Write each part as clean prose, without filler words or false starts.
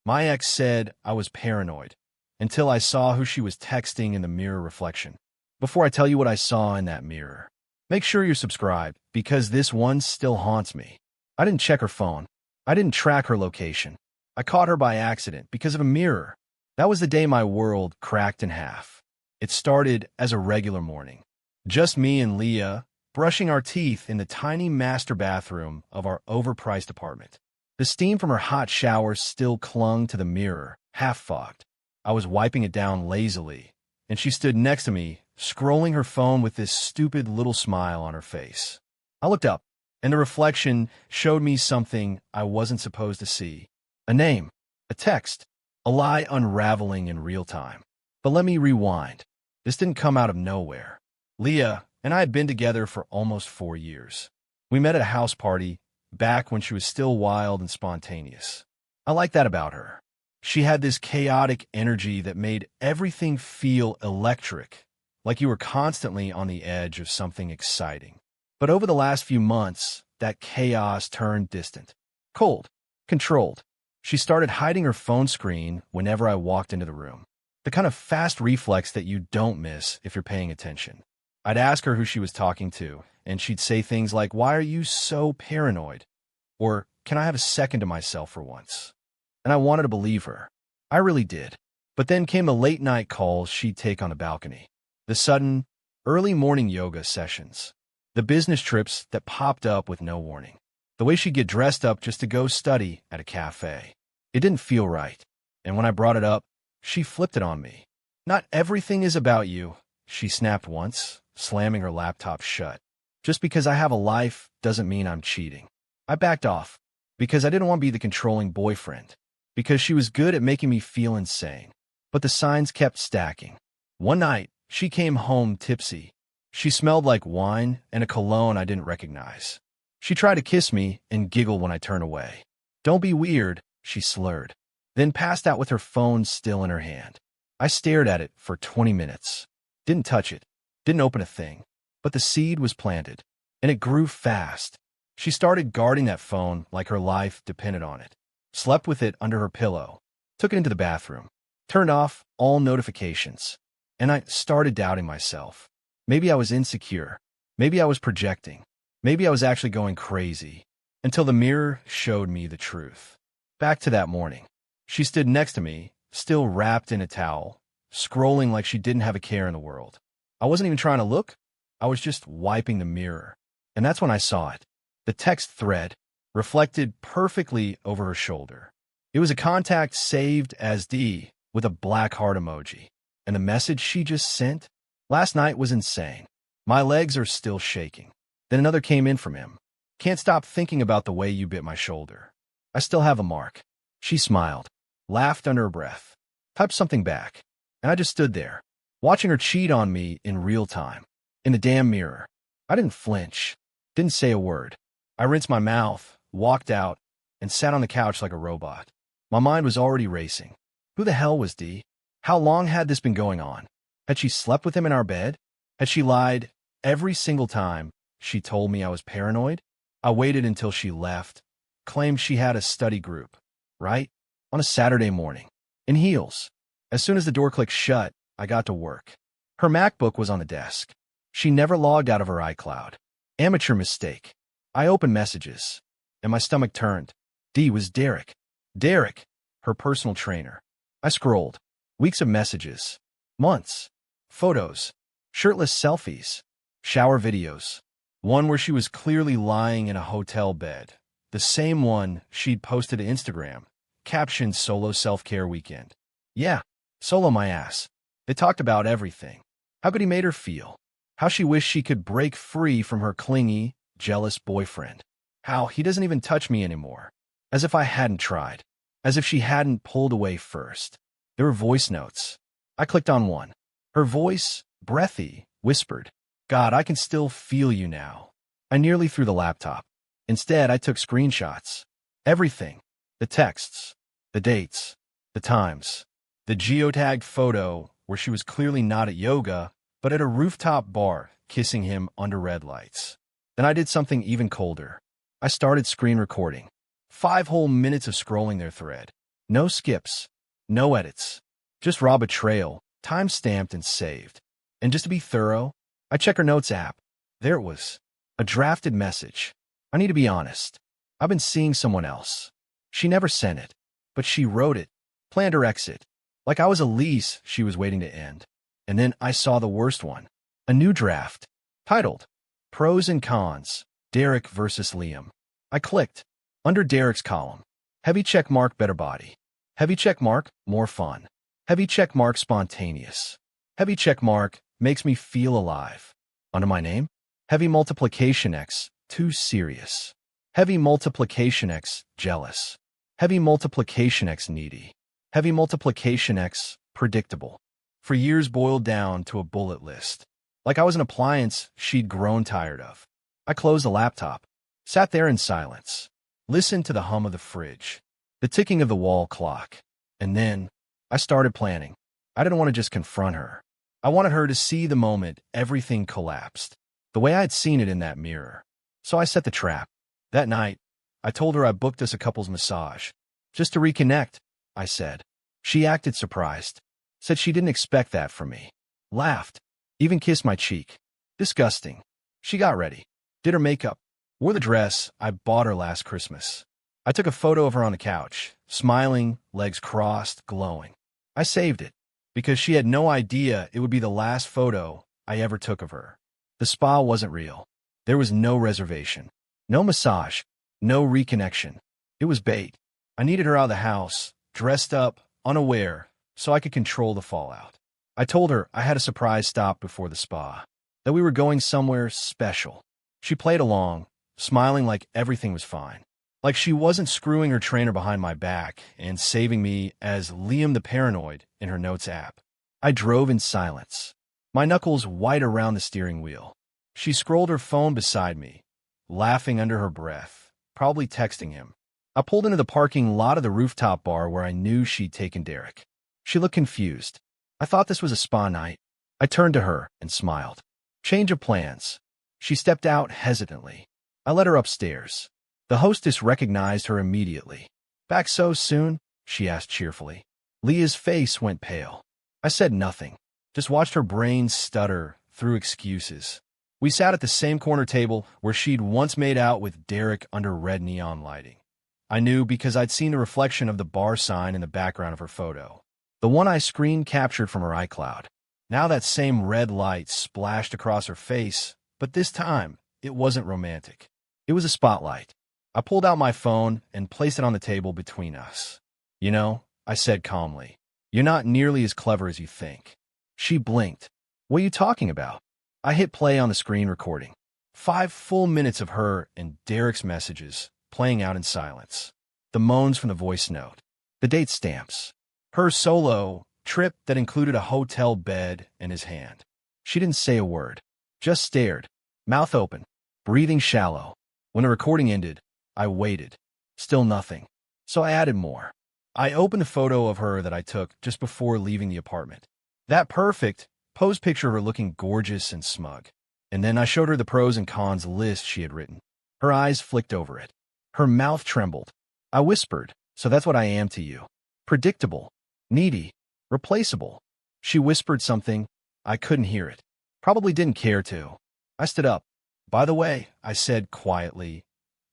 My ex said I was paranoid until I saw who she was texting in the mirror reflection. Before I tell you what I saw in that mirror, make sure you're subscribed because this one still haunts me. I didn't check her phone. I didn't track her location. I caught her by accident because of a mirror. That was the day my world cracked in half. It started as a regular morning. Just me and Leah brushing our teeth in the tiny master bathroom of our overpriced apartment. The steam from her hot shower still clung to the mirror, half fogged. I was wiping it down lazily, and she stood next to me, scrolling her phone with this stupid little smile on her face. I looked up, and the reflection showed me something I wasn't supposed to see. A name, a text, a lie unraveling in real time. But let me rewind. This didn't come out of nowhere. Leah and I had been together for almost 4 years. We met at a house party back when she was still wild and spontaneous. I liked that about her. She had this chaotic energy that made everything feel electric, like you were constantly on the edge of something exciting. But over the last few months, that chaos turned distant, cold, controlled. She started hiding her phone screen whenever I walked into the room. The kind of fast reflex that you don't miss if you're paying attention. I'd ask her who she was talking to, and she'd say things like, "Why are you so paranoid?" Or, "Can I have a second to myself for once?" And I wanted to believe her. I really did. But then came the late-night calls she'd take on the balcony. The sudden, early morning yoga sessions. The business trips that popped up with no warning. The way she'd get dressed up just to go study at a cafe. It didn't feel right. And when I brought it up, she flipped it on me. "Not everything is about you," she snapped once, slamming her laptop shut. "Just because I have a life doesn't mean I'm cheating." I backed off because I didn't want to be the controlling boyfriend, because she was good at making me feel insane. But the signs kept stacking. One night, she came home tipsy. She smelled like wine and a cologne I didn't recognize. She tried to kiss me and giggled when I turned away. "Don't be weird," she slurred, then passed out with her phone still in her hand. I stared at it for 20 minutes. Didn't touch it. Didn't open a thing. But the seed was planted, and it grew fast. She started guarding that phone like her life depended on it. Slept with it under her pillow. Took it into the bathroom. Turned off all notifications. And I started doubting myself. Maybe I was insecure. Maybe I was projecting. Maybe I was actually going crazy. Until the mirror showed me the truth. Back to that morning. She stood next to me, still wrapped in a towel, scrolling like she didn't have a care in the world. I wasn't even trying to look. I was just wiping the mirror. And that's when I saw it. The text thread, reflected perfectly over her shoulder. It was a contact saved as D with a black heart emoji. And the message she just sent? "Last night was insane. My legs are still shaking." Then another came in from him. "Can't stop thinking about the way you bit my shoulder. I still have a mark." She smiled, laughed under her breath, typed something back. And I just stood there, watching her cheat on me in real time, in the damn mirror. I didn't flinch, didn't say a word. I rinsed my mouth, walked out, and sat on the couch like a robot. My mind was already racing. Who the hell was D? How long had this been going on? Had she slept with him in our bed? Had she lied every single time she told me I was paranoid? I waited until she left, claimed she had a study group, right? On a Saturday morning, in heels. As soon as the door clicked shut, I got to work. Her MacBook was on the desk. She never logged out of her iCloud. Amateur mistake. I opened messages, and my stomach turned. D was Derek. Derek, her personal trainer. I scrolled. Weeks of messages. Months. Photos. Shirtless selfies. Shower videos. One where she was clearly lying in a hotel bed. The same one she'd posted to Instagram. Captioned "Solo Self-Care Weekend." Yeah, solo my ass. They talked about everything. How good he made her feel. How she wished she could break free from her clingy, jealous boyfriend. How he doesn't even touch me anymore. As if I hadn't tried. As if she hadn't pulled away first. There were voice notes. I clicked on one. Her voice, breathy, whispered, "God, I can still feel you now." I nearly threw the laptop. Instead, I took screenshots. Everything. The texts. The dates. The times. The geotagged photo where she was clearly not at yoga, but at a rooftop bar, kissing him under red lights. Then I did something even colder. I started screen recording. 5 whole minutes of scrolling their thread. No skips. No edits. Just raw betrayal, time-stamped and saved. And just to be thorough, I check her notes app. There it was. A drafted message. I need to be honest. I've been seeing someone else. She never sent it, but she wrote it, planned her exit. Like I was a lease she was waiting to end. And then I saw the worst one. A new draft. Titled, Pros and Cons, Derek versus Liam. I clicked. Under Derek's column. Heavy check mark, better body. Heavy check mark, more fun. Heavy check mark, spontaneous. Heavy check mark, makes me feel alive. Under my name? Heavy multiplication X, too serious. Heavy multiplication X, jealous. Heavy multiplication X, needy. Heavy multiplication X, predictable. For years boiled down to a bullet list. Like I was an appliance she'd grown tired of. I closed the laptop, sat there in silence, listened to the hum of the fridge, the ticking of the wall clock, and then I started planning. I didn't want to just confront her. I wanted her to see the moment everything collapsed, the way I had seen it in that mirror. So I set the trap. That night, I told her I booked us a couple's massage. Just to reconnect, I said. She acted surprised, said she didn't expect that from me, laughed, even kissed my cheek. Disgusting. She got ready, did her makeup, wore the dress I bought her last Christmas. I took a photo of her on the couch, smiling, legs crossed, glowing. I saved it, because she had no idea it would be the last photo I ever took of her. The spa wasn't real. There was no reservation, no massage, no reconnection. It was bait. I needed her out of the house, dressed up, unaware, so I could control the fallout. I told her I had a surprise stop before the spa, that we were going somewhere special. She played along, smiling like everything was fine, like she wasn't screwing her trainer behind my back and saving me as Liam the Paranoid in her notes app. I drove in silence, my knuckles white around the steering wheel. She scrolled her phone beside me, laughing under her breath, probably texting him. I pulled into the parking lot of the rooftop bar where I knew she'd taken Derek. She looked confused. I thought this was a spa night. I turned to her and smiled. Change of plans. She stepped out hesitantly. I led her upstairs. The hostess recognized her immediately. Back so soon? She asked cheerfully. Leah's face went pale. I said nothing, just watched her brain stutter through excuses. We sat at the same corner table where she'd once made out with Derek under red neon lighting. I knew because I'd seen the reflection of the bar sign in the background of her photo, the one I screen captured from her iCloud. Now that same red light splashed across her face, but this time it wasn't romantic. It was a spotlight. I pulled out my phone and placed it on the table between us. You know, I said calmly, you're not nearly as clever as you think. She blinked. What are you talking about? I hit play on the screen recording. 5 full minutes of her and Derek's messages playing out in silence. The moans from the voice note. The date stamps. Her solo trip that included a hotel bed in his hand. She didn't say a word, just stared, mouth open, breathing shallow. When the recording ended, I waited. Still nothing. So I added more. I opened a photo of her that I took just before leaving the apartment. That perfect pose picture of her looking gorgeous and smug. And then I showed her the pros and cons list she had written. Her eyes flicked over it. Her mouth trembled. I whispered, so that's what I am to you. Predictable, needy, replaceable. She whispered something. I couldn't hear it. Probably didn't care to. I stood up. By the way, I said quietly,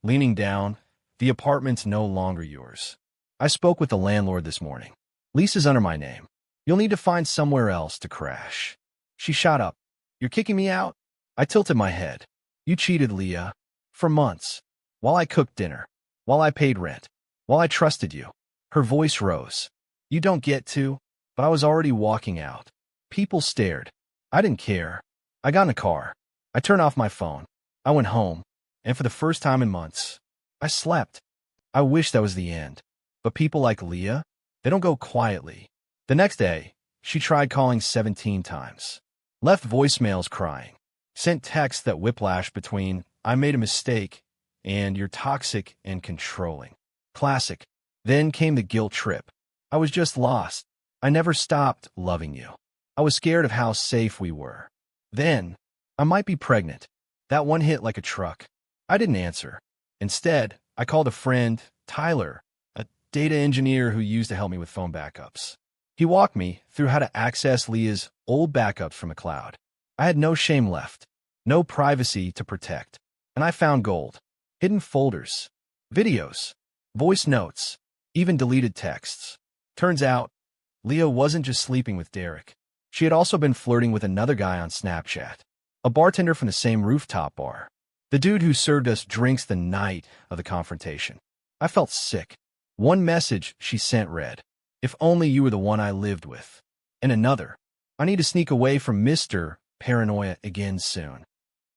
leaning down, the apartment's no longer yours. I spoke with the landlord this morning. Lease is under my name. You'll need to find somewhere else to crash. She shot up. You're kicking me out? I tilted my head. You cheated, Leah. For months. While I cooked dinner. While I paid rent. While I trusted you. Her voice rose. You don't get to. But I was already walking out. People stared. I didn't care. I got in a car. I turned off my phone. I went home. And for the first time in months, I slept. I wish that was the end. But people like Leah, they don't go quietly. The next day, she tried calling 17 times. Left voicemails crying. Sent texts that whiplashed between, I made a mistake, and you're toxic and controlling. Classic. Then came the guilt trip. I was just lost. I never stopped loving you. I was scared of how safe we were. Then, I might be pregnant. That one hit like a truck. I didn't answer. Instead, I called a friend, Tyler, a data engineer who used to help me with phone backups. He walked me through how to access Leah's old backups from the cloud. I had no shame left, no privacy to protect, and I found gold. Hidden folders, videos, voice notes, even deleted texts. Turns out, Leah wasn't just sleeping with Derek. She had also been flirting with another guy on Snapchat, a bartender from the same rooftop bar. The dude who served us drinks the night of the confrontation. I felt sick. One message she sent read, "If only you were the one I lived with." And another, "I need to sneak away from Mr. Paranoia again soon."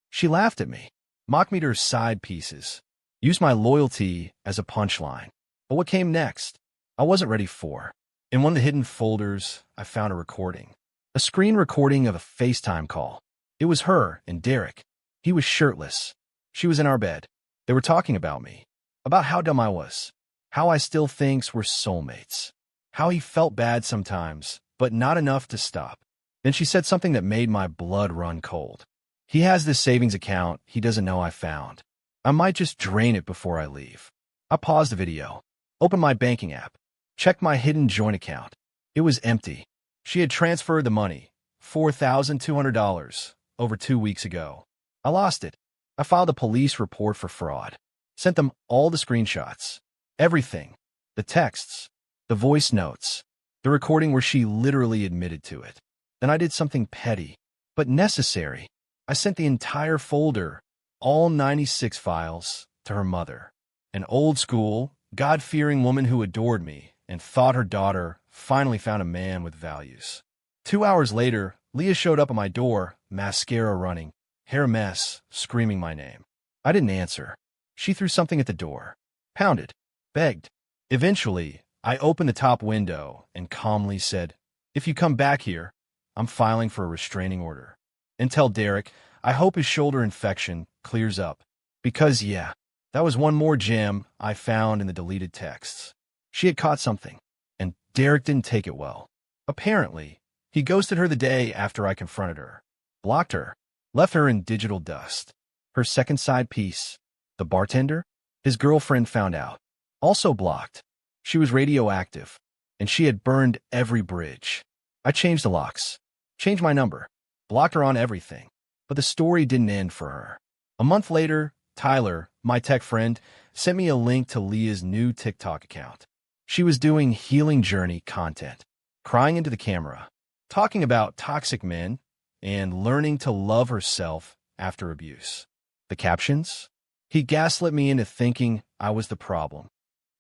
She laughed at me, mocked me to her side pieces, used my loyalty as a punchline. But what came next, I wasn't ready for. In one of the hidden folders, I found a recording. A screen recording of a FaceTime call. It was her and Derek. He was shirtless. She was in our bed. They were talking about me, about how dumb I was, how I still thinks we're soulmates, how he felt bad sometimes, but not enough to stop. Then she said something that made my blood run cold. "He has this savings account he doesn't know I found. I might just drain it before I leave." I paused the video, opened my banking app, checked my hidden joint account. It was empty. She had transferred the money, $4,200, over 2 weeks ago. I lost it. I filed a police report for fraud. Sent them all the screenshots. Everything. The texts. The voice notes. The recording where she literally admitted to it. Then I did something petty, but necessary. I sent the entire folder, all 96 files, to her mother. An old-school, God-fearing woman who adored me and thought her daughter finally found a man with values. 2 hours later, Leah showed up at my door, mascara running, hair a mess, screaming my name. I didn't answer. She threw something at the door, pounded, begged. Eventually, I opened the top window and calmly said, "If you come back here, I'm filing for a restraining order. And tell Derek, I hope his shoulder infection clears up." Because, yeah, that was one more gem I found in the deleted texts. She had caught something, and Derek didn't take it well. Apparently, he ghosted her the day after I confronted her, blocked her, left her in digital dust. Her second side piece, the bartender, his girlfriend found out, also blocked. She was radioactive, and she had burned every bridge. I changed the locks, changed my number, blocked her on everything. But the story didn't end for her. A month later, Tyler, my tech friend, sent me a link to Leah's new TikTok account. She was doing healing journey content, crying into the camera, talking about toxic men, and learning to love herself after abuse. The captions? "He gaslit me into thinking I was the problem.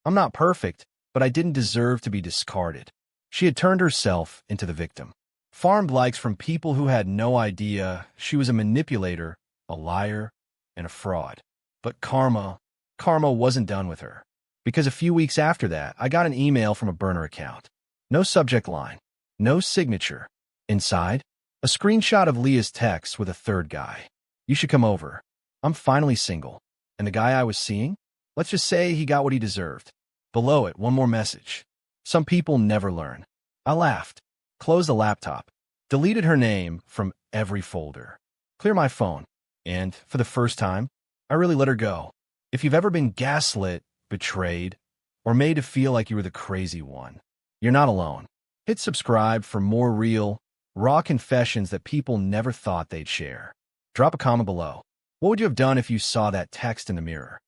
I'm not perfect, but I didn't deserve to be discarded." She had turned herself into the victim. Farmed likes from people who had no idea she was a manipulator, a liar, and a fraud. But karma wasn't done with her. Because a few weeks after that, I got an email from a burner account. No subject line, no signature. Inside, a screenshot of Leah's text with a third guy. "You should come over. I'm finally single." And the guy I was seeing? Let's just say he got what he deserved. Below it, one more message. "Some people never learn." I laughed, closed the laptop, deleted her name from every folder, cleared my phone, and, for the first time, I really let her go. If you've ever been gaslit, betrayed, or made to feel like you were the crazy one, you're not alone. Hit subscribe for more real, raw confessions that people never thought they'd share. Drop a comment below. What would you have done if you saw that text in the mirror?